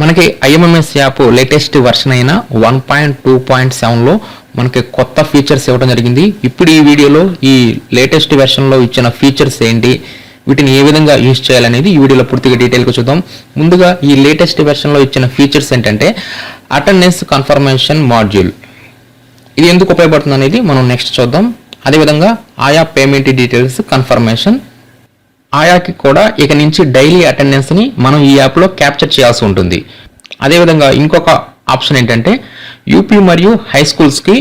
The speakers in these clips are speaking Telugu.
మనకి ఐఎంఎంఎస్ యాప్ లేటెస్ట్ వర్షన్ అయిన 1.2.7లో మనకి కొత్త ఫీచర్స్ ఇవ్వడం జరిగింది. ఇప్పుడు ఈ వీడియోలో ఈ లేటెస్ట్ వెర్షన్లో ఇచ్చిన ఫీచర్స్ ఏంటి, వీటిని ఏ విధంగా యూజ్ చేయాలనేది ఈ వీడియోలో పూర్తిగా డీటెయిల్గా చూద్దాం. ముందుగా ఈ లేటెస్ట్ వెర్షన్లో ఇచ్చిన ఫీచర్స్ ఏంటంటే అటెండెన్స్ కన్ఫర్మేషన్ మాడ్యూల్. ఇది ఎందుకు ఉపయోగపడుతుంది అనేది మనం నెక్స్ట్ చూద్దాం. అదేవిధంగా ఆయా పేమెంట్ డీటెయిల్స్ కన్ఫర్మేషన్, ఆయాకి కూడా ఇక నుంచి డైలీ అటెండెన్స్ని మనం ఈ యాప్లో క్యాప్చర్ చేయాల్సి ఉంటుంది. అదేవిధంగా ఇంకొక ఆప్షన్ ఏంటంటే యూపీ మరియు హై స్కూల్స్కి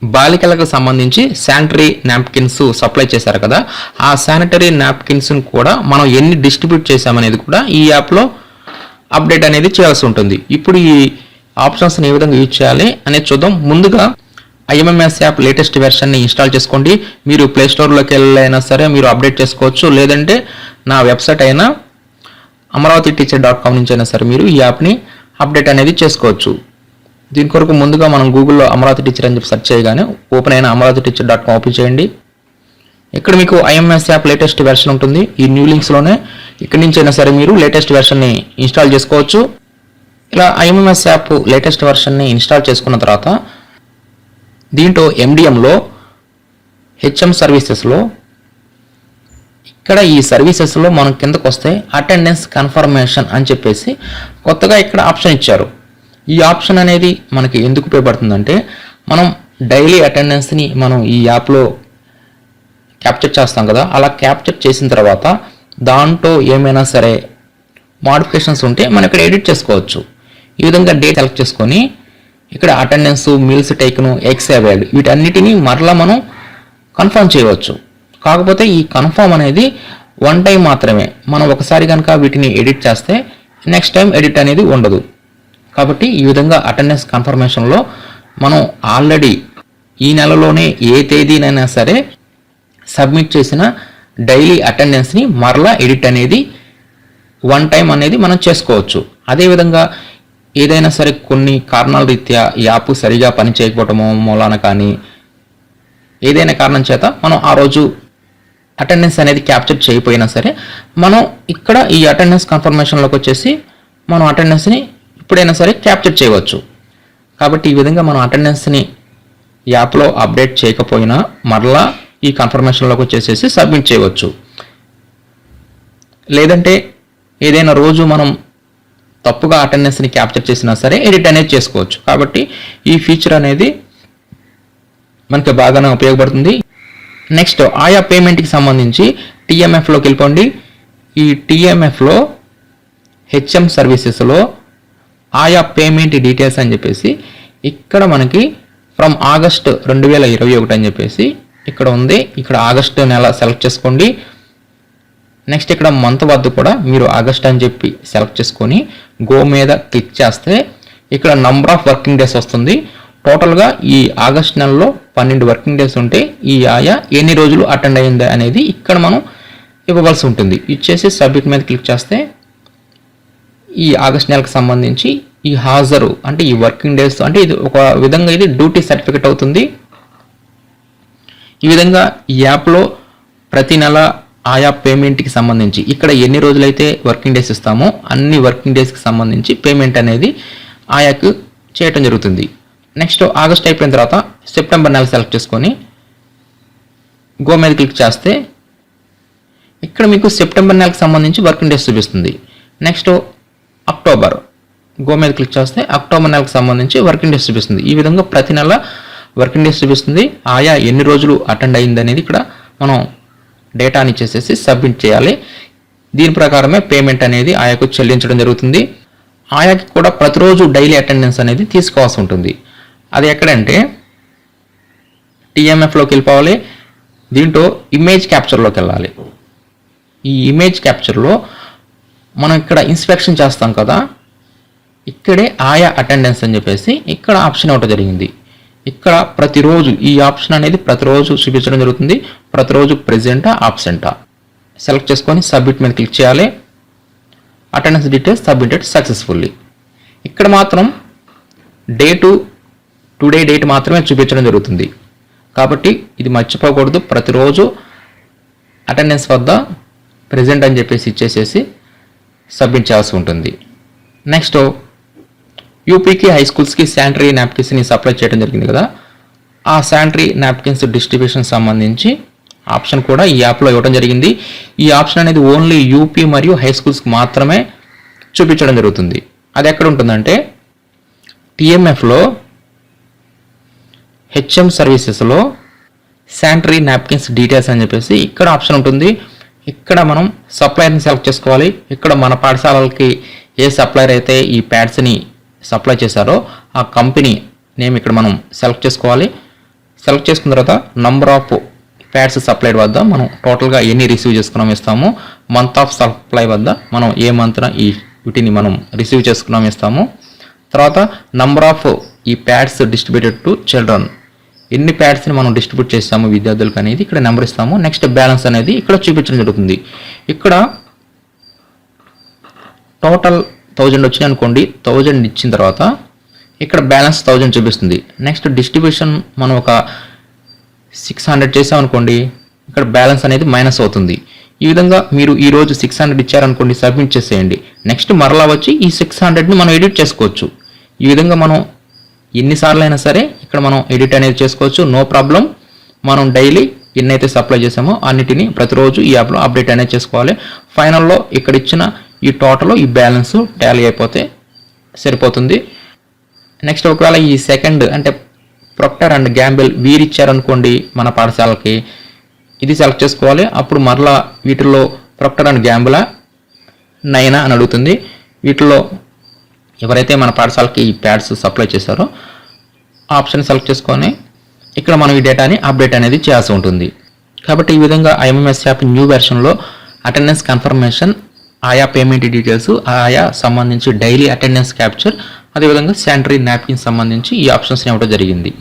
బాలికలకు సంబంధించి శానిటరీ నాప్కిన్స్ సప్లై చేశారు కదా, ఆ శానిటరీ నాప్కిన్స్ని కూడా మనం ఎన్ని డిస్ట్రిబ్యూట్ చేసామనేది కూడా ఈ యాప్లో అప్డేట్ అనేది చేయాల్సి ఉంటుంది. ఇప్పుడు ఈ ఆప్షన్స్ని ఏ విధంగా యూజ్ చేయాలి అనేది చూద్దాం. ముందుగా ఐఎంఎంఎస్ యాప్ లేటెస్ట్ వెర్షన్ని ఇన్స్టాల్ చేసుకోండి. మీరు ప్లేస్టోర్లోకి వెళ్ళైనా సరే మీరు అప్డేట్ చేసుకోవచ్చు, లేదంటే నా వెబ్సైట్ అయినా amravati-teacher.com నుంచి అయినా సరే మీరు ఈ యాప్ని అప్డేట్ అనేది చేసుకోవచ్చు. దీని కొరకు ముందుగా మనం గూగుల్లో అమరావతి టీచర్ అని చెప్పి సెర్చ్ చేయగానే ఓపెన్ అయిన amravati-teacher.com ఓపెన్ చేయండి. ఇక్కడ మీకు ఐఎంఎస్ యాప్ లేటెస్ట్ వెర్షన్ ఉంటుంది. ఈ న్యూ లింక్స్లోనే ఇక్కడి నుంచి అయినా సరే మీరు లేటెస్ట్ వెర్షన్ని ఇన్స్టాల్ చేసుకోవచ్చు. ఇలా ఐఎంఎస్ యాప్ లేటెస్ట్ వెర్షన్ని ఇన్స్టాల్ చేసుకున్న తర్వాత దీంట్లో ఎండిఎంలో హెచ్ఎం సర్వీసెస్లో ఇక్కడ ఈ సర్వీసెస్లో మనం కిందకు వస్తే అటెండెన్స్ కన్ఫర్మేషన్ అని చెప్పేసి కొత్తగా ఇక్కడ ఆప్షన్ ఇచ్చారు. ఈ ఆప్షన్ అనేది మనకి ఎందుకు ఉపయోగపడుతుందంటే మనం డైలీ అటెండెన్స్ని మనం ఈ యాప్లో క్యాప్చర్ చేస్తాం కదా, అలా క్యాప్చర్ చేసిన తర్వాత దాంట్లో ఏమైనా సరే మోడిఫికేషన్స్ ఉంటే మనం ఇక్కడ ఎడిట్ చేసుకోవచ్చు. ఈ విధంగా డేట్ సెలెక్ట్ చేసుకొని ఇక్కడ అటెండెన్స్, మీల్స్ టేకను, ఎక్స్ అవైల్డ్ వీటన్నిటిని మరలా మనం కన్ఫర్మ్ చేయవచ్చు. కాకపోతే ఈ కన్ఫర్మ్ అనేది వన్ టైం మాత్రమే. మనం ఒకసారి కనుక వీటిని ఎడిట్ చేస్తే నెక్స్ట్ టైం ఎడిట్ అనేది ఉండదు. కాబట్టి ఈ విధంగా అటెండెన్స్ కన్ఫర్మేషన్లో మనం ఆల్రెడీ ఈ నెలలోనే ఏ తేదీనైనా సరే సబ్మిట్ చేసిన డైలీ అటెండెన్స్ని మరలా ఎడిట్ అనేది వన్ టైం అనేది మనం చేసుకోవచ్చు. అదేవిధంగా ఏదైనా సరే కొన్ని కారణాల రీత్యా యాప్ సరిగా పని చేయకపోవటమో మూలాన కానీ ఏదైనా కారణం చేత మనం ఆ రోజు అటెండెన్స్ అనేది క్యాప్చర్ చేయకపోయినా సరే మనం ఇక్కడ ఈ అటెండెన్స్ కన్ఫర్మేషన్లోకి వచ్చేసి మనం అటెండెన్స్ని ఇప్పుడైనా సరే క్యాప్చర్ చేయవచ్చు. కాబట్టి ఈ విధంగా మనం అటెండెన్స్ని యాప్లో అప్డేట్ చేయకపోయినా మరలా ఈ కన్ఫర్మేషన్లోకి వచ్చేసేసి సబ్మిట్ చేయవచ్చు. లేదంటే ఏదైనా రోజు మనం తప్పుగా అటెండెన్స్ని క్యాప్చర్ చేసినా సరే ఎడిట్ అనేది చేసుకోవచ్చు. కాబట్టి ఈ ఫీచర్ అనేది మనకి బాగానే ఉపయోగపడుతుంది. నెక్స్ట్ ఆయా పేమెంట్కి సంబంధించి టీఎంఎఫ్లోకి వెళ్ళిపోండి. ఈ టీఎంఎఫ్లో హెచ్ఎం సర్వీసెస్లో ఆయా పేమెంట్ డీటెయిల్స్ అని చెప్పేసి ఇక్కడ మనకి ఫ్రమ్ ఆగస్ట్ 2021 అని చెప్పేసి ఇక్కడ ఉంది. ఇక్కడ ఆగస్టు నెల సెలెక్ట్ చేసుకోండి. నెక్స్ట్ ఇక్కడ మంత్ వద్ద కూడా మీరు ఆగస్ట్ అని చెప్పి సెలెక్ట్ చేసుకొని గో మీద క్లిక్ చేస్తే ఇక్కడ నంబర్ ఆఫ్ వర్కింగ్ డేస్ వస్తుంది. టోటల్గా ఈ ఆగస్ట్ నెలలో 12 వర్కింగ్ డేస్ ఉంటే ఈ ఆయా ఎన్ని రోజులు అటెండ్ అయిందా అనేది ఇక్కడ మనం ఇవ్వవలసి ఉంటుంది. ఇచ్చేసి సబ్మిట్ మీద క్లిక్ చేస్తే ఈ ఆగస్ట్ నెలకు సంబంధించి ఈ హాజరు అంటే ఈ వర్కింగ్ డేస్ అంటే ఇది ఒక విధంగా ఇది డ్యూటీ సర్టిఫికెట్ అవుతుంది. ఈ విధంగా ఈ యాప్లో ప్రతి నెల ఆయా పేమెంట్కి సంబంధించి ఇక్కడ ఎన్ని రోజులైతే వర్కింగ్ డేస్ ఇస్తామో అన్ని వర్కింగ్ డేస్కి సంబంధించి పేమెంట్ అనేది ఆయాకు చేయటం జరుగుతుంది. నెక్స్ట్ ఆగస్ట్ అయిపోయిన తర్వాత సెప్టెంబర్ నెల సెలెక్ట్ చేసుకొని గో మీద క్లిక్ చేస్తే ఇక్కడ మీకు సెప్టెంబర్ నెలకు సంబంధించి వర్కింగ్ డేస్ చూపిస్తుంది. నెక్స్ట్ అక్టోబర్ గో మీద క్లిక్ చేస్తే అక్టోబర్ నెలకు సంబంధించి వర్కింగ్ డేస్ చూపిస్తుంది. ఈ విధంగా ప్రతి నెల వర్కింగ్ డేస్ చూపిస్తుంది. ఆయా ఎన్ని రోజులు అటెండ్ అయింది అనేది ఇక్కడ మనం డేటాని ఇచ్చేసేసి సబ్మిట్ చేయాలి. దీని ప్రకారమే పేమెంట్ అనేది ఆయాకు చెల్లించడం జరుగుతుంది. ఆయాకి కూడా ప్రతిరోజు డైలీ అటెండెన్స్ అనేది తీసుకోవాల్సి ఉంటుంది. అది ఎక్కడంటే టీఎంఎఫ్లోకి వెళ్ళిపోవాలి. దీంట్లో ఇమేజ్ క్యాప్చర్లోకి వెళ్ళాలి. ఈ ఇమేజ్ క్యాప్చర్లో మనం ఇక్కడ ఇన్స్పెక్షన్ చేస్తాం కదా, ఇక్కడే ఆయా అటెండెన్స్ అని చెప్పేసి ఇక్కడ ఆప్షన్ ఇవ్వడం జరిగింది. ఇక్కడ ప్రతిరోజు ఈ ఆప్షన్ అనేది ప్రతిరోజు చూపించడం జరుగుతుంది. ప్రతిరోజు ప్రెజెంటా ఆబ్సెంటా సెలెక్ట్ చేసుకొని సబ్మిట్ మీద క్లిక్ చేయాలి. Attendance details submitted successfully. ఇక్కడ మాత్రం టుడే డేట్ మాత్రమే చూపించడం జరుగుతుంది. కాబట్టి ఇది మర్చిపోకూడదు. ప్రతిరోజు అటెండెన్స్ వద్ద ప్రెజెంట్ అని చెప్పేసి ఇచ్చేసేసి సబ్మిట్ చేయాల్సి ఉంటుంది. నెక్స్ట్ యూపీకి హై స్కూల్స్కి శానిటరీ నాప్కిన్స్ని సప్లై చేయడం జరిగింది కదా, ఆ శానిటరీ నాప్కిన్స్ డిస్ట్రిబ్యూషన్ సంబంధించి ఆప్షన్ కూడా ఈ యాప్లో ఇవ్వడం జరిగింది. ఈ ఆప్షన్ అనేది ఓన్లీ యూపీ మరియు హై స్కూల్స్కి మాత్రమే చూపించడం జరుగుతుంది. అది ఎక్కడ ఉంటుందంటే టీఎంఎఫ్లో హెచ్ఎం సర్వీసెస్లో శానిటరీ నాప్కిన్స్ డీటెయిల్స్ అని చెప్పేసి ఇక్కడ ఆప్షన్ ఉంటుంది. ఇక్కడ మనం సప్లయర్ని సెలెక్ట్ చేసుకోవాలి. ఇక్కడ మన పాఠశాలలకి ఏ సప్లయర్ అయితే ఈ ప్యాడ్స్ని సప్లై చేశారో ఆ కంపెనీ నేమ్ ఇక్కడ మనం సెలెక్ట్ చేసుకోవాలి. సెలెక్ట్ చేసుకున్న తర్వాత నంబర్ ఆఫ్ ప్యాడ్స్ సప్లైడ్ వద్ద మనం టోటల్గా ఎన్ని రిసీవ్ చేసుకున్నాం ఇస్తాము. మంత్ ఆఫ్ సప్లై వద్ద మనం ఏ మంత్న వీటిని మనం రిసీవ్ చేసుకున్నాం ఇస్తాము. తర్వాత నంబర్ ఆఫ్ ఈ ప్యాడ్స్ డిస్ట్రిబ్యూటెడ్ టు చిల్డ్రన్, ఎన్ని ప్యాడ్స్ని మనం డిస్ట్రిబ్యూట్ చేస్తాము విద్యార్థులకు అనేది ఇక్కడ నెంబర్ ఇస్తాము. నెక్స్ట్ బ్యాలెన్స్ అనేది ఇక్కడ చూపించడం జరుగుతుంది. ఇక్కడ టోటల్ 1000 వచ్చినాయి అనుకోండి, 1000 ఇచ్చిన తర్వాత ఇక్కడ బ్యాలెన్స్ 1000 చూపిస్తుంది. నెక్స్ట్ డిస్ట్రిబ్యూషన్ మనం ఒక 600 చేసామనుకోండి, ఇక్కడ బ్యాలెన్స్ అనేది మైనస్ అవుతుంది. ఈ విధంగా మీరు ఈరోజు 600 ఇచ్చారనుకోండి, సబ్మిట్ చేసేయండి. నెక్స్ట్ మరలా వచ్చి ఈ 600ని మనం ఎడిట్ చేసుకోవచ్చు. ఈ విధంగా మనం ఎన్నిసార్లు అయినా సరే ఇక్కడ మనం ఎడిట్ అనేది చేసుకోవచ్చు, నో ప్రాబ్లం. మనం డైలీ ఎన్నైతే సప్లై చేసామో అన్నిటిని ప్రతిరోజు ఈ యాప్లో అప్డేట్ అనేది చేసుకోవాలి. ఫైనల్లో ఇక్కడ ఇచ్చిన ఈ టోటల్ ఈ బ్యాలెన్స్ టాలీ అయిపోతే సరిపోతుంది. నెక్స్ట్ ఒకవేళ ఈ సెకండ్ అంటే ప్రొక్టర్ అండ్ గ్యాంబెల్ వీరు ఇచ్చారనుకోండి మన పాఠశాలకి, ఇది సెలెక్ట్ చేసుకోవాలి. అప్పుడు మరలా వీటిల్లో ప్రొక్టర్ అండ్ గ్యాంబులా నైనా అని అడుగుతుంది. వీటిలో ఎవరైతే మన పాఠశాలకి ఈ ప్యాడ్స్ సప్లై చేశారో ఆప్షన్ సెలెక్ట్ చేసుకొని ఇక్కడ మనం ఈ డేటాని అప్డేట్ అనేది చేయాల్సి ఉంటుంది. కాబట్టి ఈ విధంగా ఐఎంఎస్ యాప్ న్యూ వెర్షన్లో అటెండెన్స్ కన్ఫర్మేషన్, ఆయా పేమెంట్ డీటెయిల్స్, ఆయా సంబంధించి డైలీ అటెండెన్స్ క్యాప్చర్, అదేవిధంగా శానిటరీ నాప్కిన్ సంబంధించి ఈ ఆప్షన్స్ని ఇవ్వడం జరిగింది.